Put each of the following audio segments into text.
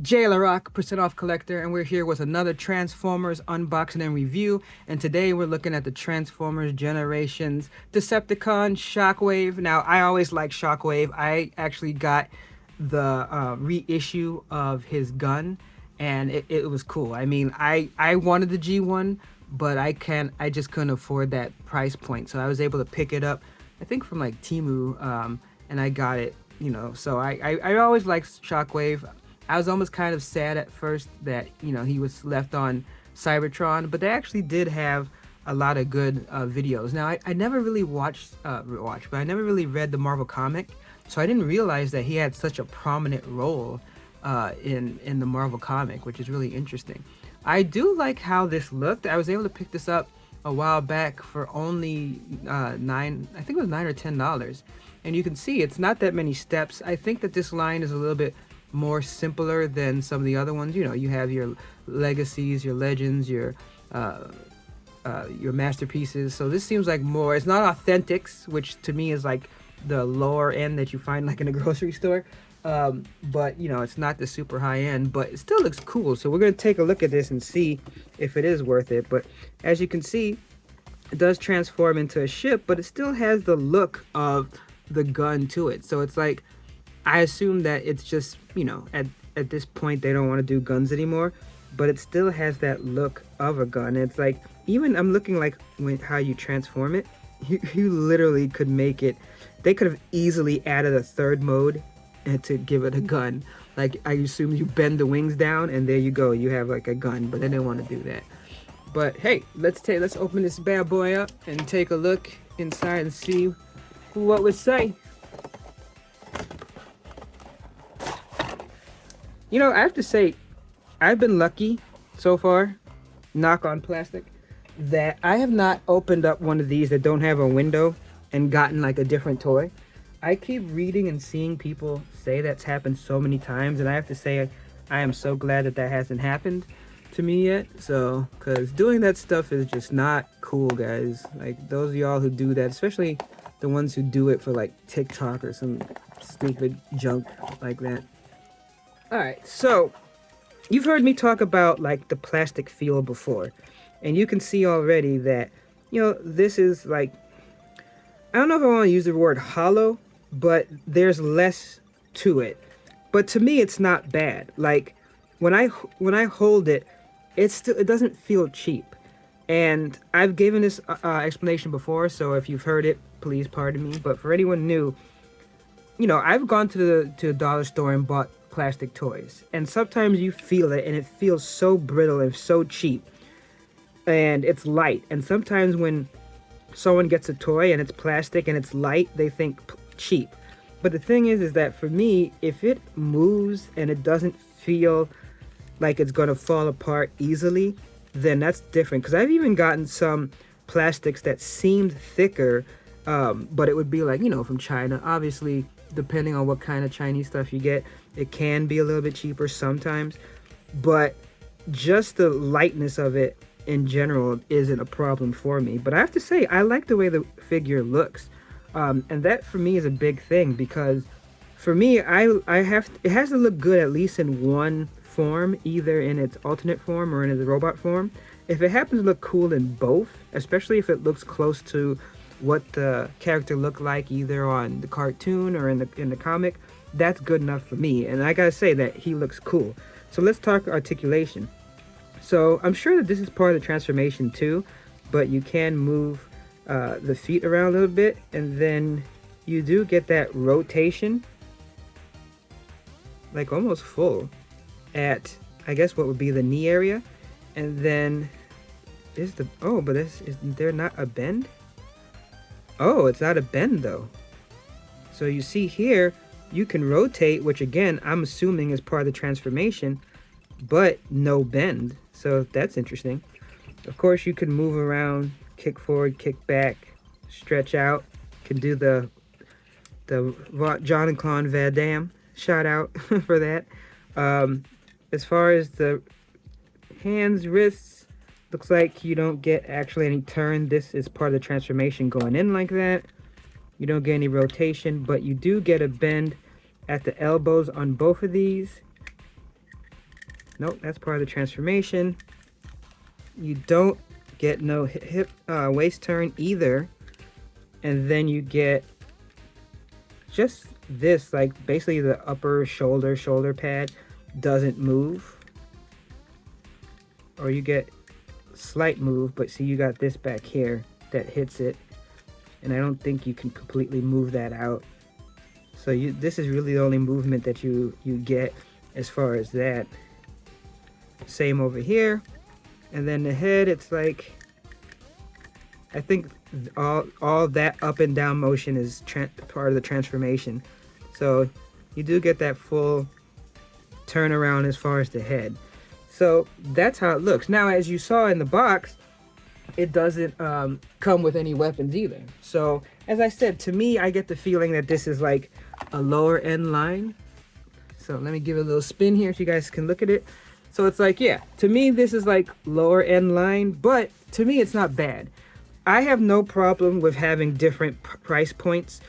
Jayla Rock, percent off collector, and we're here with another Transformers unboxing and review. And today we're looking at the Transformers Generations Decepticon Shockwave. Now, I always like Shockwave. I actually got the reissue of his gun, and it was cool. I mean, I wanted the G1, but I just couldn't afford that price point. So I was able to pick it up, I think from like Temu, and I got it. So I always liked Shockwave. I was almost kind of sad at first that he was left on Cybertron, but they actually did have a lot of good videos. Now I never really but I never really read the Marvel comic, so I didn't realize that he had such a prominent role in the Marvel comic, which is really interesting. I do like how this looked. I was able to pick this up a while back for only I think it was $9 or $10, and you can see it's not that many steps. I think that this line is a little bit more simpler than some of the other ones. You have your legacies, your legends, your masterpieces. So this seems like more. It's not authentics, which to me is like the lower end that you find like in a grocery store. But it's not the super high end, but it still looks cool. So we're gonna take a look at this and see if it is worth it. But as you can see, it does transform into a ship, but it still has the look of the gun to it. So it's like, I assume that it's just, at this point they don't want to do guns anymore, but it still has that look of a gun. It's like, even I'm looking like how you transform it, you literally could make it. They could have easily added a third mode and to give it a gun. Like, I assume you bend the wings down and there you go, you have like a gun, but they didn't want to do that. But hey, let's open this bad boy up and take a look inside and see what we say. I have to say, I've been lucky so far, knock on plastic, that I have not opened up one of these that don't have a window and gotten like a different toy. I keep reading and seeing people say that's happened so many times, and I have to say I am so glad that hasn't happened to me yet. So, because doing that stuff is just not cool, guys. Like, those of y'all who do that, especially the ones who do it for like TikTok or some stupid junk like that. Alright, so you've heard me talk about like the plastic feel before, and you can see already that this is like, I don't know if I want to use the word hollow, but there's less to it. But to me it's not bad. Like, when I hold it, it doesn't feel cheap. And I've given this explanation before, so if you've heard it, please pardon me. But for anyone new, I've gone to the dollar store and bought plastic toys, and sometimes you feel it and it feels so brittle and so cheap, and it's light. And sometimes when someone gets a toy and it's plastic and it's light, they think cheap. But the thing is that for me, if it moves and it doesn't feel like it's gonna fall apart easily, then that's different. Because I've even gotten some plastics that seemed thicker, but it would be like, from China. Obviously, depending on what kind of Chinese stuff you get, it can be a little bit cheaper sometimes, but just the lightness of it in general isn't a problem for me. But I have to say, I like the way the figure looks, and that for me is a big thing, because for me, it has to look good at least in one form, either in its alternate form or in its robot form. If it happens to look cool in both, especially if it looks close to what the character looked like either on the cartoon or in the comic, that's good enough for me. And I gotta say that he looks cool. So let's talk articulation. So I'm sure that this is part of the transformation too, but you can move the feet around a little bit, and then you do get that rotation, like almost full at, I guess, what would be the knee area. And then is there not a bend? Oh, it's not a bend though. So you see here, you can rotate, which again, I'm assuming is part of the transformation, but no bend. So that's interesting. Of course, you can move around, kick forward, kick back, stretch out. Can do the Jean-Claude Van Damme shout out for that. As far as the hands, wrists, looks like you don't get actually any turn. This is part of the transformation going in like that. You don't get any rotation, but you do get a bend at the elbows on both of these. Nope, that's part of the transformation. You don't get no hip waist turn either. And then you get just this, like basically the upper shoulder pad doesn't move. Or you get slight move, but see you got this back here that hits it. And I don't think you can completely move that out. So this is really the only movement that you get as far as that. Same over here. And then the head, it's like, I think all that up and down motion is part of the transformation. So you do get that full turnaround as far as the head. So that's how it looks. Now, as you saw in the box, it doesn't come with any weapons either. So as I said, to me, I get the feeling that this is like a lower end line. So let me give it a little spin here so you guys can look at it. So it's like, yeah, to me, this is like lower end line, but to me, it's not bad. I have no problem with having different price points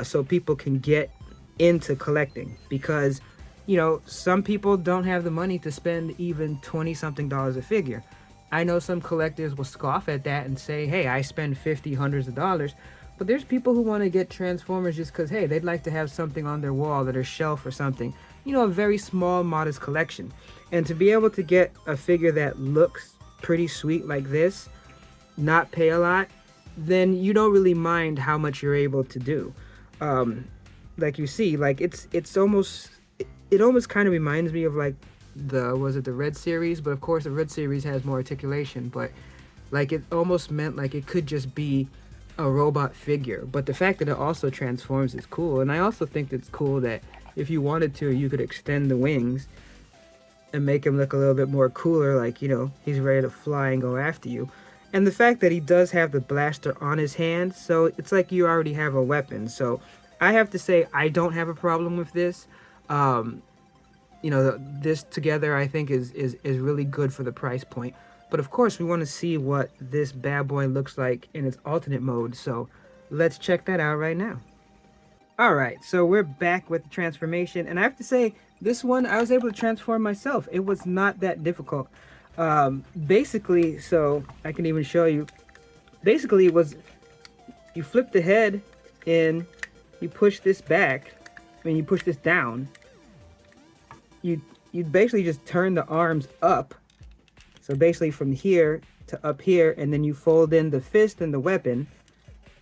so people can get into collecting, because, you know, some people don't have the money to spend even 20 something dollars a figure. I know some collectors will scoff at that and say, hey, I spend 50, hundreds of dollars. But there's people who want to get Transformers just because, hey, they'd like to have something on their wall or their shelf or something. You know, a very small, modest collection. And to be able to get a figure that looks pretty sweet like this, not pay a lot, then you don't really mind how much you're able to do. Like you see, like it almost kind of reminds me of like the Red series, but of course the Red series has more articulation, but like it almost meant like it could just be a robot figure. But the fact that it also transforms is cool. And I also think it's cool that if you wanted to, you could extend the wings and make him look a little bit more cooler, like, you know, he's ready to fly and go after you. And the fact that he does have the blaster on his hand, so it's like you already have a weapon. So I have to say I don't have a problem with this. You know, this together I think is really good for the price point. But of course we want to see what this bad boy looks like in its alternate mode. So let's check that out right now. Alright, so we're back with the transformation. And I have to say, this one I was able to transform myself. It was not that difficult. Basically, so I can even show you. Basically, it was you flip the head in, you push this back, you push this down. You basically just turn the arms up. So basically from here to up here, and then you fold in the fist and the weapon.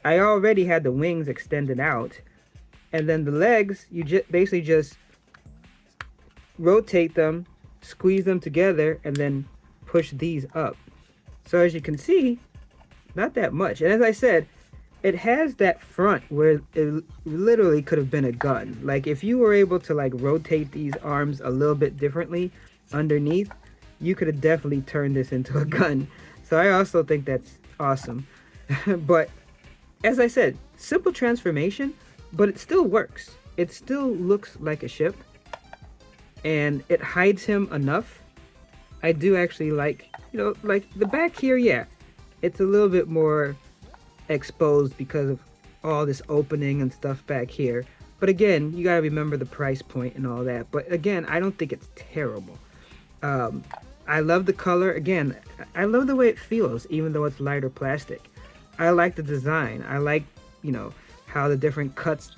I already had the wings extended out. And then the legs, you basically just rotate them, squeeze them together, and then push these up. So as you can see, not that much. And as I said, it has that front where it literally could have been a gun. Like if you were able to like rotate these arms a little bit differently underneath, you could have definitely turned this into a gun. So I also think that's awesome. But as I said, simple transformation, but it still works. It still looks like a ship, and it hides him enough. I do actually like, you know, like the back here, yeah, it's a little bit more exposed because of all this opening and stuff back here. But again, you gotta remember the price point and all that. But again, I don't think it's terrible. I love the color. Again, I love the way it feels, even though it's lighter plastic. I like the design. I like, you know, how the different cuts,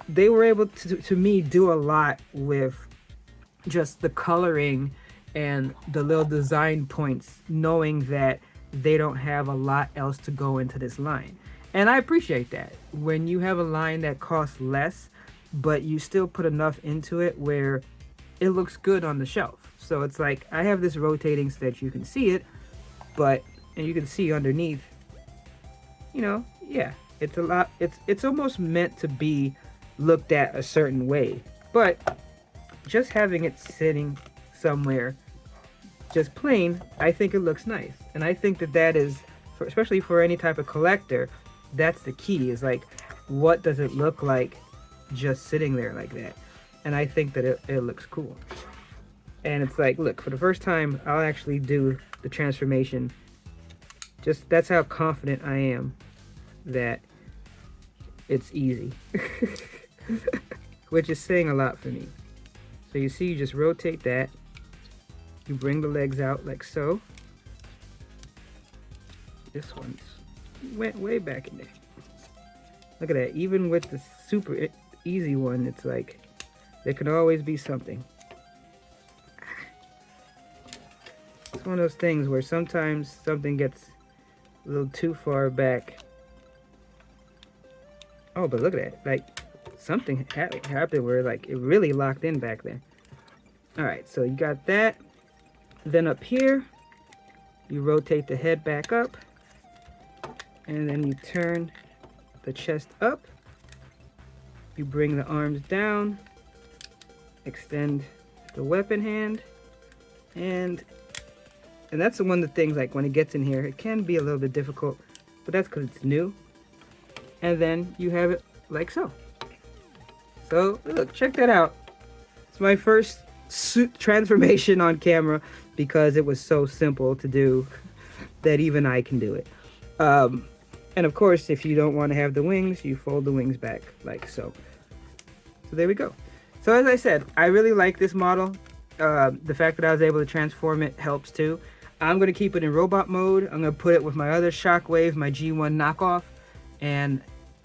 they were able to me, do a lot with just the coloring and the little design points, knowing that they don't have a lot else to go into this line. And I appreciate that. When you have a line that costs less, but you still put enough into it where it looks good on the shelf. So it's like, I have this rotating so that you can see it, but, and you can see underneath, you know, yeah, it's a lot, it's almost meant to be looked at a certain way. But just having it sitting somewhere just plain, I think it looks nice. And I think that is, especially for any type of collector, that's the key, is like, what does it look like just sitting there like that? And I think that it looks cool. And it's like, look, for the first time, I'll actually do the transformation. Just, that's how confident I am that it's easy. Which is saying a lot for me. So you see, you just rotate that. You bring the legs out like so. This one's went way back in there. Look at that. Even with the super easy one, it's like there can always be something. It's one of those things where sometimes something gets a little too far back. Oh, but look at that. Like something happened where like it really locked in back there. All right, so you got that. Then up here, you rotate the head back up, and then you turn the chest up. You bring the arms down, extend the weapon hand, and that's one of the things, like when it gets in here, it can be a little bit difficult, but that's because it's new. And then you have it like so. So look, check that out. It's my first suit transformation on camera because it was so simple to do that even I can do it. And of course, if you don't want to have the wings, you fold the wings back like so. So there we go. So as I said, I really like this model. The fact that I was able to transform it helps too. I'm going to keep it in robot mode. I'm going to put it with my other Shockwave, my G1 knockoff, and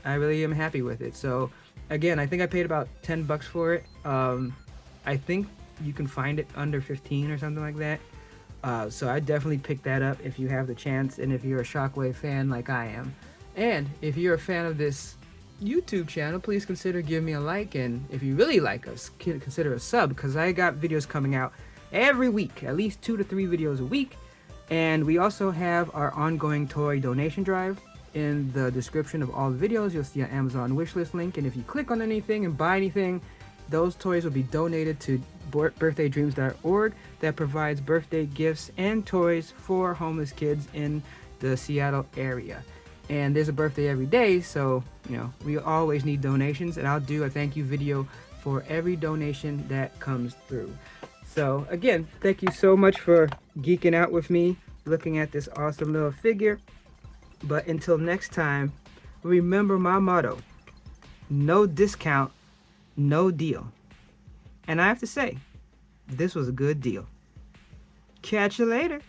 I really am happy with it. So again, I think I paid about 10 bucks for it. I think you can find it under 15 or something like that. So I definitely pick that up if you have the chance, and if you're a Shockwave fan like I am. And if you're a fan of this YouTube channel, please consider giving me a like, and if you really like us, consider a sub, because I got videos coming out every week, at least 2 to 3 videos a week. And we also have our ongoing toy donation drive. In the description of all the videos, you'll see an Amazon wishlist link, and if you click on anything and buy anything, those toys will be donated to birthdaydreams.org that provides birthday gifts and toys for homeless kids in the Seattle area. And there's a birthday every day, so you know we always need donations, and I'll do a thank you video for every donation that comes through. So again, thank you so much for geeking out with me, looking at this awesome little figure. But until next time, remember my motto: no discount, no deal. And I have to say, this was a good deal. Catch you later.